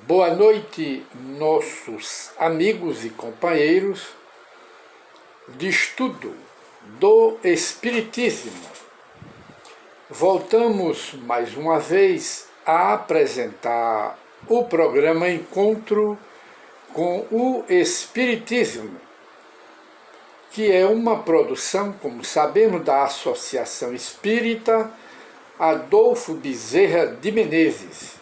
Boa noite, nossos amigos e companheiros de estudo do Espiritismo. Voltamos mais uma vez a apresentar o programa Encontro com o Espiritismo, que é uma produção, como sabemos, da Associação Espírita Adolfo Bezerra de Menezes,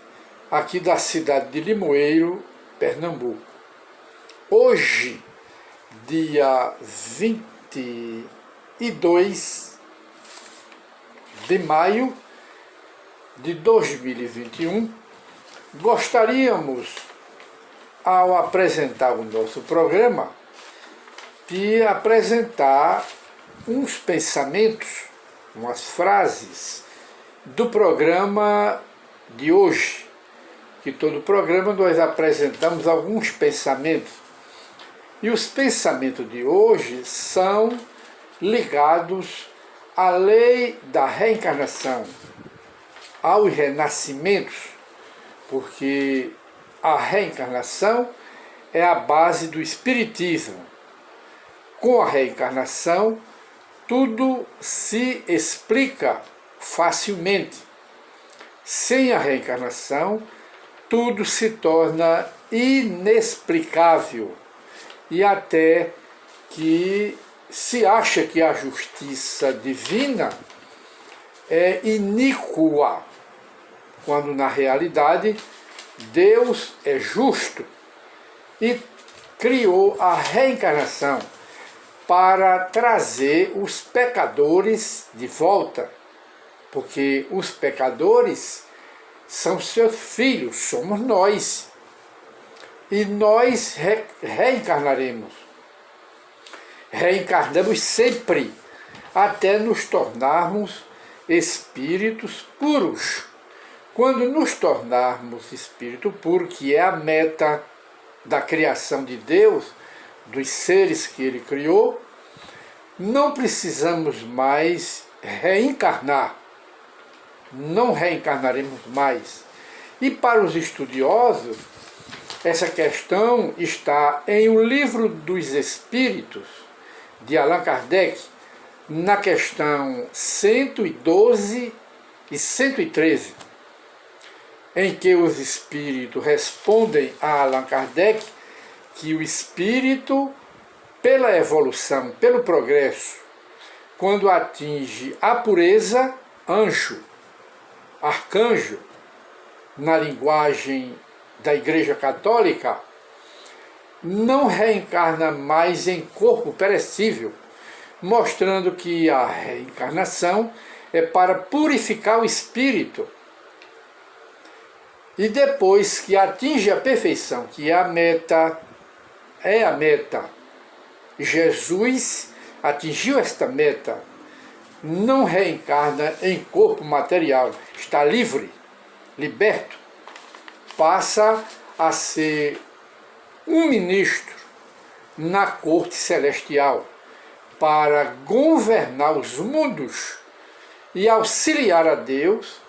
aqui da cidade de Limoeiro, Pernambuco. Hoje, dia 22 de maio de 2021, gostaríamos, ao apresentar o nosso programa, de apresentar uns pensamentos, umas frases do programa de hoje, que todo programa nós apresentamos alguns pensamentos. E os pensamentos de hoje são ligados à lei da reencarnação, aos renascimentos, porque a reencarnação é a base do Espiritismo. Com a reencarnação, tudo se explica facilmente. Sem a reencarnação, tudo se torna inexplicável e até que se acha que a justiça divina é iníqua, quando na realidade Deus é justo e criou a reencarnação para trazer os pecadores de volta, porque os pecadores são seus filhos, somos nós, e nós reencarnaremos. Reencarnamos sempre, até nos tornarmos espíritos puros. Quando nos tornarmos espírito puro, que é a meta da criação de Deus, dos seres que Ele criou, não precisamos mais reencarnar. Não reencarnaremos mais. E para os estudiosos, essa questão está em O Livro dos Espíritos, de Allan Kardec, na questão 112 e 113, em que os espíritos respondem a Allan Kardec que o espírito, pela evolução, pelo progresso, quando atinge a pureza, anjo, arcanjo, na linguagem da Igreja Católica, não reencarna mais em corpo perecível, mostrando que a reencarnação é para purificar o espírito. E depois que atinge a perfeição, que é a meta, Jesus atingiu esta meta, não reencarna em corpo material, está livre, liberto, passa a ser um ministro na corte celestial para governar os mundos e auxiliar a Deus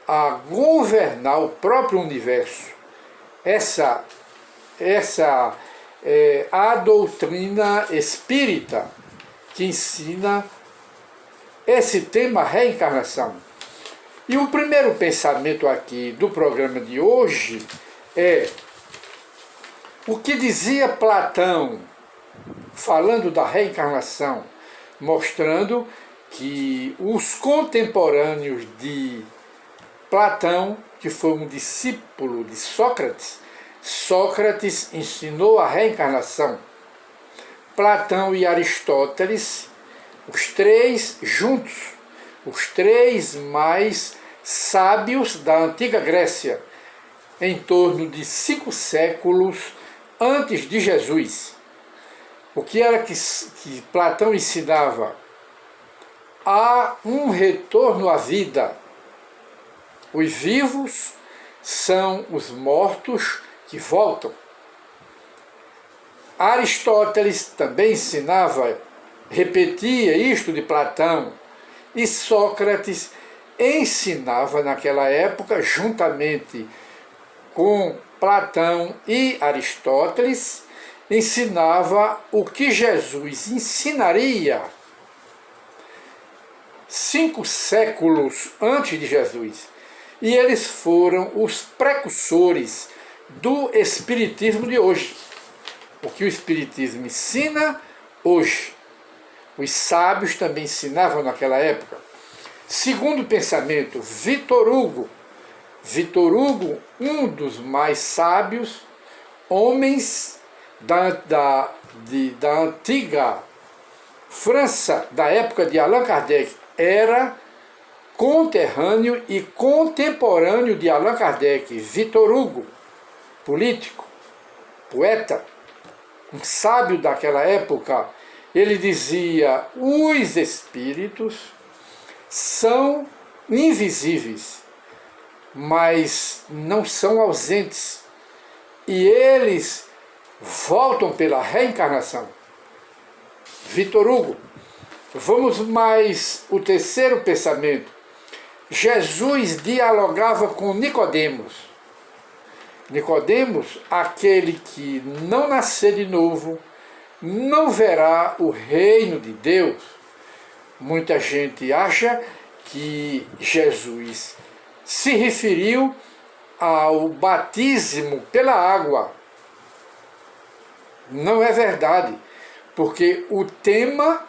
a governar o próprio universo. Essa é a doutrina espírita que ensina esse tema reencarnação. E o primeiro pensamento aqui do programa de hoje é o que dizia Platão, falando da reencarnação, mostrando que os contemporâneos de Platão, que foi um discípulo de Sócrates, Sócrates ensinou a reencarnação. Platão e Aristóteles, os três juntos, os três mais sábios da antiga Grécia, em torno de 5 séculos antes de Jesus. O que era que Platão ensinava? Há um retorno à vida. Os vivos são os mortos que voltam. Aristóteles também ensinava, repetia isto de Platão, e Sócrates ensinava naquela época, juntamente com Platão e Aristóteles, ensinava o que Jesus ensinaria 5 séculos antes de Jesus. E eles foram os precursores do Espiritismo de hoje. O que o Espiritismo ensina hoje, os sábios também ensinavam naquela época. Segundo pensamento, Vitor Hugo. Vitor Hugo, um dos mais sábios homens da antiga França, da época de Allan Kardec, era conterrâneo e contemporâneo de Allan Kardec. Vitor Hugo, político, poeta, um sábio daquela época, ele dizia: os espíritos são invisíveis, mas não são ausentes, e eles voltam pela reencarnação. Vitor Hugo. Vamos mais o terceiro pensamento. Jesus dialogava com Nicodemos. Nicodemos, aquele que não nascer de novo, não verá o reino de Deus. Muita gente acha que Jesus se referiu ao batismo pela água. Não é verdade, porque o tema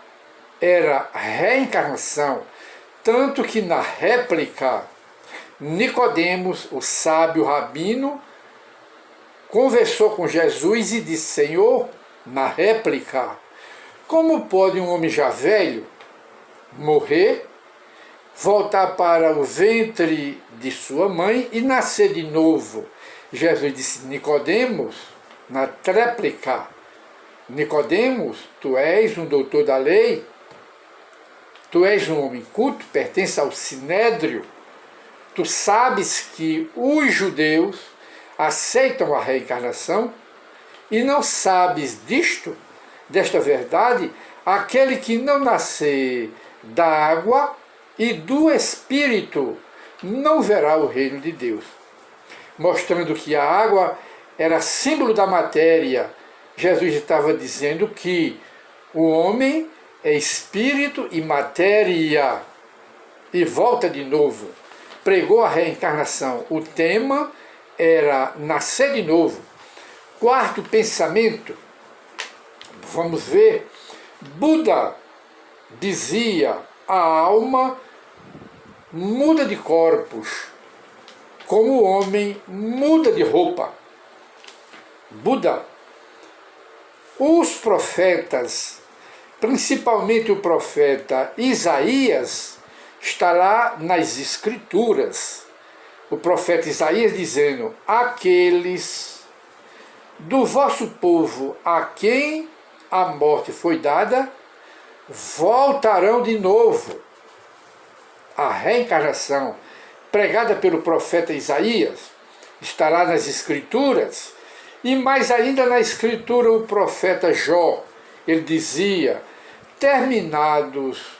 era reencarnação, tanto que na réplica, Nicodemos, o sábio rabino, conversou com Jesus e disse: Senhor, na réplica, como pode um homem já velho morrer, voltar para o ventre de sua mãe e nascer de novo? Jesus disse: Nicodemos, na tréplica, Nicodemos, tu és um doutor da lei, tu és um homem culto, pertence ao Sinédrio, tu sabes que os judeus aceitam a reencarnação e não sabes desta verdade, aquele que não nascer da água e do Espírito não verá o reino de Deus. Mostrando que a água era símbolo da matéria, Jesus estava dizendo que o homem é espírito e matéria, e volta de novo. Pregou a reencarnação. O tema era nascer de novo. Quarto pensamento, vamos ver, Buda dizia: a alma muda de corpos, como o homem muda de roupa. Buda. Os profetas, principalmente o profeta Isaías, está lá nas Escrituras. O profeta Isaías dizendo: aqueles do vosso povo a quem a morte foi dada, voltarão de novo. A reencarnação pregada pelo profeta Isaías está lá nas Escrituras. E mais ainda na Escritura, o profeta Jó, ele dizia: terminados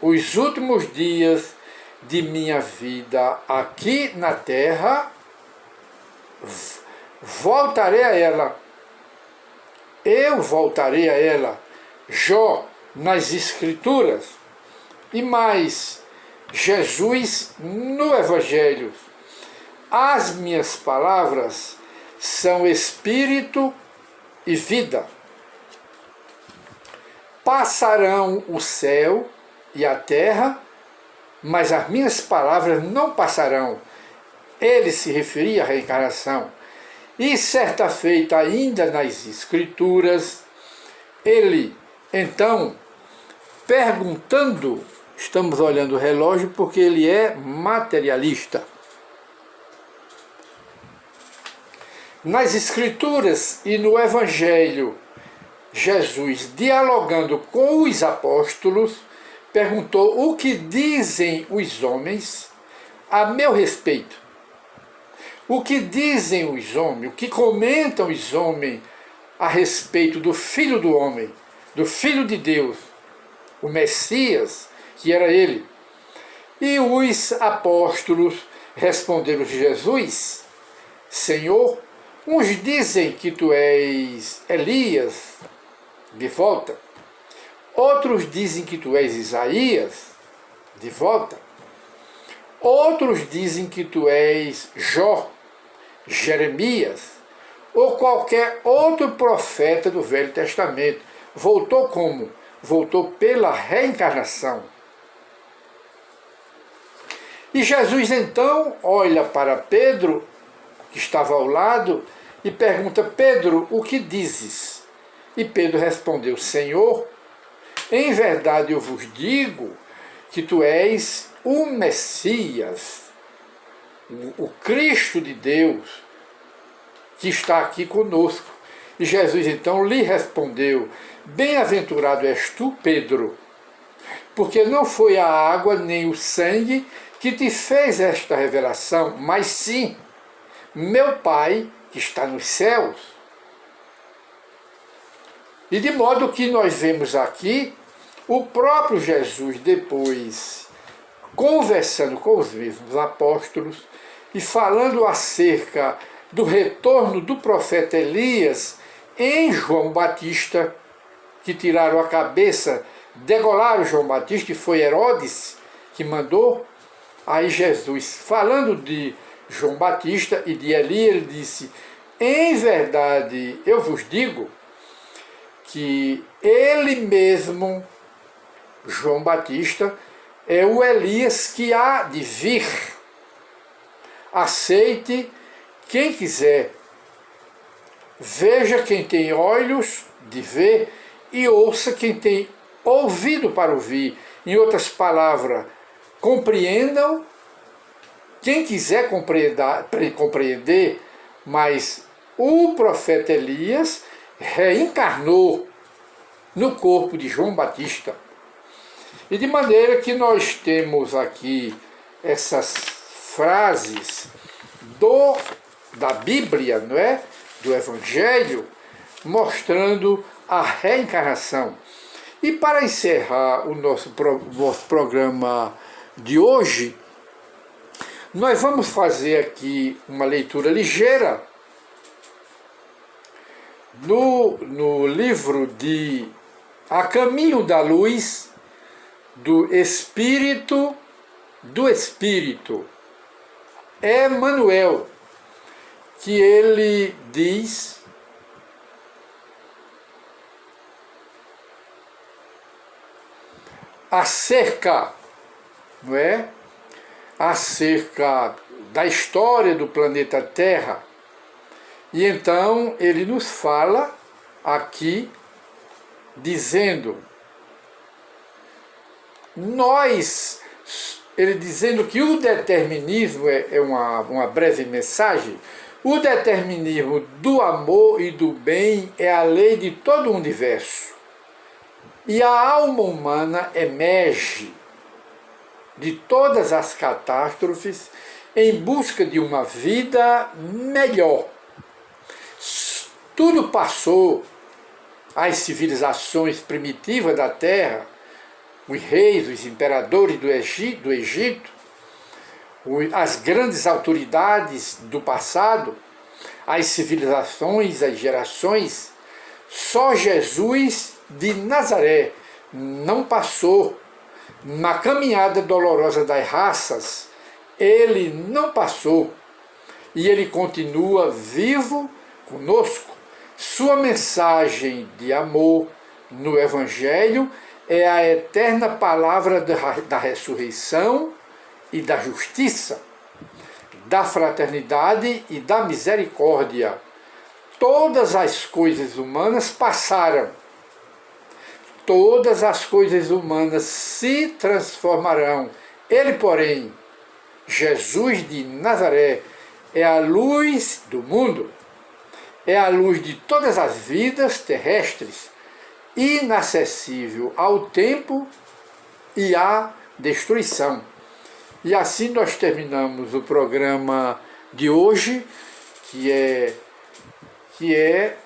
os últimos dias de minha vida aqui na terra, voltarei a ela. Eu voltarei a ela. Jó, nas Escrituras. E mais, Jesus no Evangelho: as minhas palavras são espírito e vida. Passarão o céu e a terra, mas as minhas palavras não passarão. Ele se referia à reencarnação. E certa feita, ainda nas Escrituras, ele, então, perguntando, estamos olhando o relógio porque ele é materialista. Nas Escrituras e no Evangelho, Jesus, dialogando com os apóstolos, perguntou: o que dizem os homens a meu respeito? O que dizem os homens, o que comentam os homens a respeito do Filho do Homem, do Filho de Deus, o Messias, que era ele? E os apóstolos responderam: Jesus, Senhor, uns dizem que tu és Elias, de volta. Outros dizem que tu és Isaías, de volta. Outros dizem que tu és Jó, Jeremias, ou qualquer outro profeta do Velho Testamento. Voltou como? Voltou pela reencarnação. E Jesus então olha para Pedro, que estava ao lado, e pergunta: Pedro, o que dizes? E Pedro respondeu: Senhor, em verdade eu vos digo que tu és o Messias, o Cristo de Deus, que está aqui conosco. E Jesus então lhe respondeu: Bem-aventurado és tu, Pedro, porque não foi a água nem o sangue que te fez esta revelação, mas sim meu Pai que está nos céus. E de modo que nós vemos aqui o próprio Jesus depois conversando com os mesmos apóstolos e falando acerca do retorno do profeta Elias em João Batista, que tiraram a cabeça, degolaram João Batista, e foi Herodes que mandou. Aí Jesus, falando de João Batista e de Elias, ele disse: em verdade eu vos digo que ele mesmo, João Batista, é o Elias que há de vir. Aceite quem quiser, veja quem tem olhos de ver e ouça quem tem ouvido para ouvir. Em outras palavras, compreendam quem quiser compreender, mas o profeta Elias reencarnou no corpo de João Batista. E de maneira que nós temos aqui essas frases da Bíblia, não é? Do Evangelho, mostrando a reencarnação. E para encerrar o nosso programa de hoje, nós vamos fazer aqui uma leitura ligeira no livro de A Caminho da Luz, do Espírito, Emmanuel, que ele diz acerca, não é? Acerca da história do planeta Terra. E então ele nos fala aqui dizendo, ele dizendo que o determinismo é uma breve mensagem. O determinismo do amor e do bem é a lei de todo o universo. E a alma humana emerge de todas as catástrofes em busca de uma vida melhor. Tudo passou, as civilizações primitivas da Terra, os reis, os imperadores do Egito, as grandes autoridades do passado, as civilizações, as gerações. Só Jesus de Nazaré não passou. Na caminhada dolorosa das raças, ele não passou. E ele continua vivo conosco. Sua mensagem de amor no Evangelho é a eterna palavra da ressurreição e da justiça, da fraternidade e da misericórdia. Todas as coisas humanas passaram. Todas as coisas humanas se transformarão. Ele, porém, Jesus de Nazaré, é a luz do mundo, é a luz de todas as vidas terrestres, inacessível ao tempo e à destruição. E assim nós terminamos o programa de hoje, que é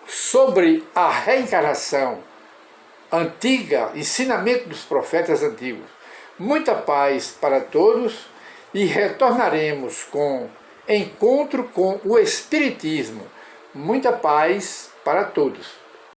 sobre a reencarnação antiga, ensinamento dos profetas antigos. Muita paz para todos e retornaremos com encontro com o Espiritismo. Muita paz para todos.